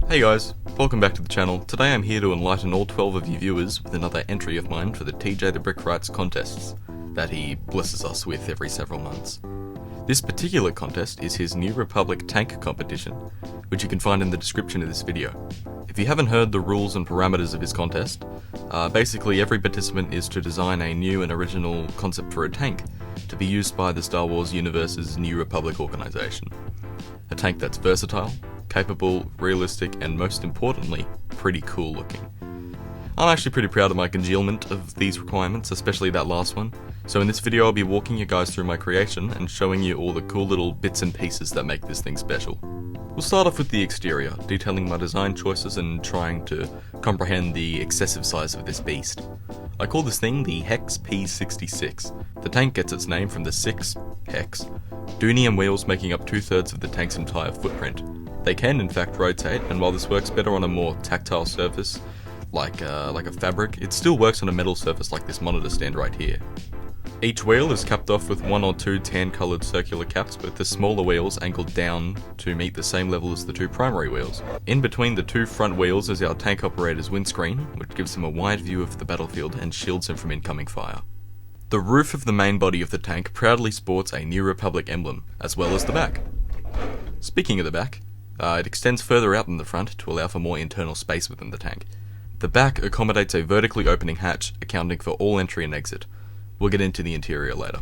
Hey guys, welcome back to the channel. Today I'm here to enlighten all 12 of you viewers with another entry of mine for the TJ the Brickwright's contests that he blesses us with every several months. This particular contest is his New Republic tank competition, which you can find in the description of this video. If you haven't heard the rules and parameters of his contest, basically every participant is to design a new and original concept for a tank to be used by the Star Wars universe's New Republic organization. A tank that's versatile, capable, realistic, and most importantly, pretty cool looking. I'm actually pretty proud of my congealment of these requirements, especially that last one, so in this video I'll be walking you guys through my creation and showing you all the cool little bits and pieces that make this thing special. We'll start off with the exterior, detailing my design choices and trying to comprehend the excessive size of this beast. I call this thing the Hex P66. The tank gets its name from the 6, Hex, Doonium wheels making up 2/3 of the tank's entire footprint. They can in fact rotate, and while this works better on a more tactile surface, like a fabric, it still works on a metal surface like this monitor stand right here. Each wheel is capped off with 1 or 2 tan-coloured circular caps, with the smaller wheels angled down to meet the same level as the 2 primary wheels. In between the 2 front wheels is our tank operator's windscreen, which gives him a wide view of the battlefield and shields him from incoming fire. The roof of the main body of the tank proudly sports a New Republic emblem, as well as the back. Speaking of the back, it extends further out than the front to allow for more internal space within the tank. The back accommodates a vertically opening hatch, accounting for all entry and exit. We'll get into the interior later.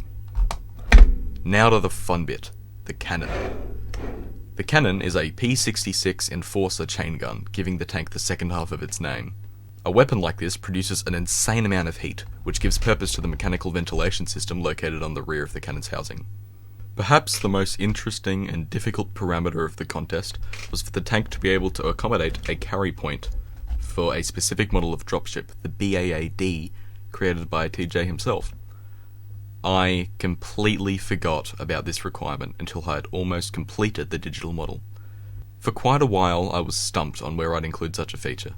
Now to the fun bit, the cannon. The cannon is a P66 Enforcer chain gun, giving the tank the second half of its name. A weapon like this produces an insane amount of heat, which gives purpose to the mechanical ventilation system located on the rear of the cannon's housing. Perhaps the most interesting and difficult parameter of the contest was for the tank to be able to accommodate a carry point for a specific model of dropship, the BAAD, created by TJ himself. I completely forgot about this requirement until I had almost completed the digital model. For quite a while I was stumped on where I'd include such a feature.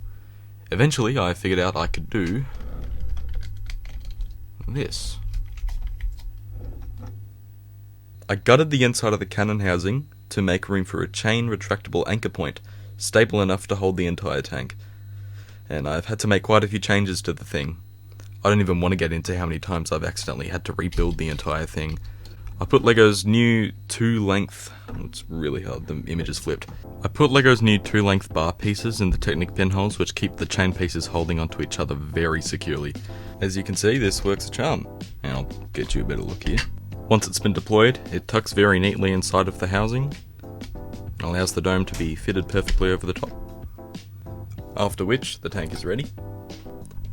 Eventually I figured out I could do this. I gutted the inside of the cannon housing to make room for a chain retractable anchor point, stable enough to hold the entire tank. And I've had to make quite a few changes to the thing. I don't even want to get into how many times I've accidentally had to rebuild the entire thing. I put LEGO's new 2-length... It's really hard, the image is flipped. I put LEGO's new 2-length bar pieces in the Technic pinholes, which keep the chain pieces holding onto each other very securely. As you can see, this works a charm. And I'll get you a better look here. Once it's been deployed, it tucks very neatly inside of the housing, and allows the dome to be fitted perfectly over the top. After which, the tank is ready.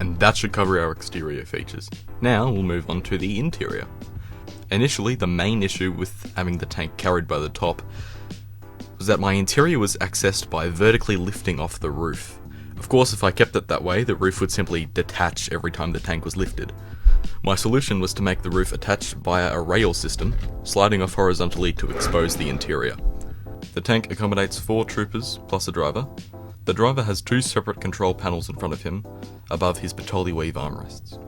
And that should cover our exterior features. Now we'll move on to the interior. Initially, the main issue with having the tank carried by the top was that my interior was accessed by vertically lifting off the roof. Of course, if I kept it that way, the roof would simply detach every time the tank was lifted. My solution was to make the roof attached via a rail system, sliding off horizontally to expose the interior. The tank accommodates 4 troopers plus a driver. The driver has 2 separate control panels in front of him, above his Patoli weave armrests.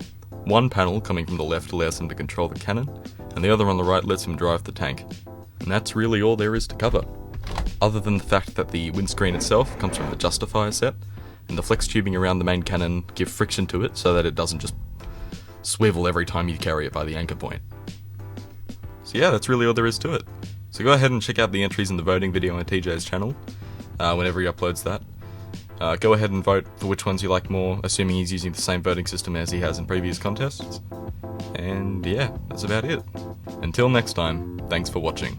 One panel coming from the left allows him to control the cannon, and the other on the right lets him drive the tank. And that's really all there is to cover. Other than the fact that the windscreen itself comes from the Justifier set, and the flex tubing around the main cannon give friction to it so that it doesn't just swivel every time you carry it by the anchor point. So yeah, that's really all there is to it. So go ahead and check out the entries in the voting video on TJ's channel, whenever he uploads that. Go ahead and vote for which ones you like more, assuming he's using the same voting system as he has in previous contests. And yeah, that's about it. Until next time, thanks for watching.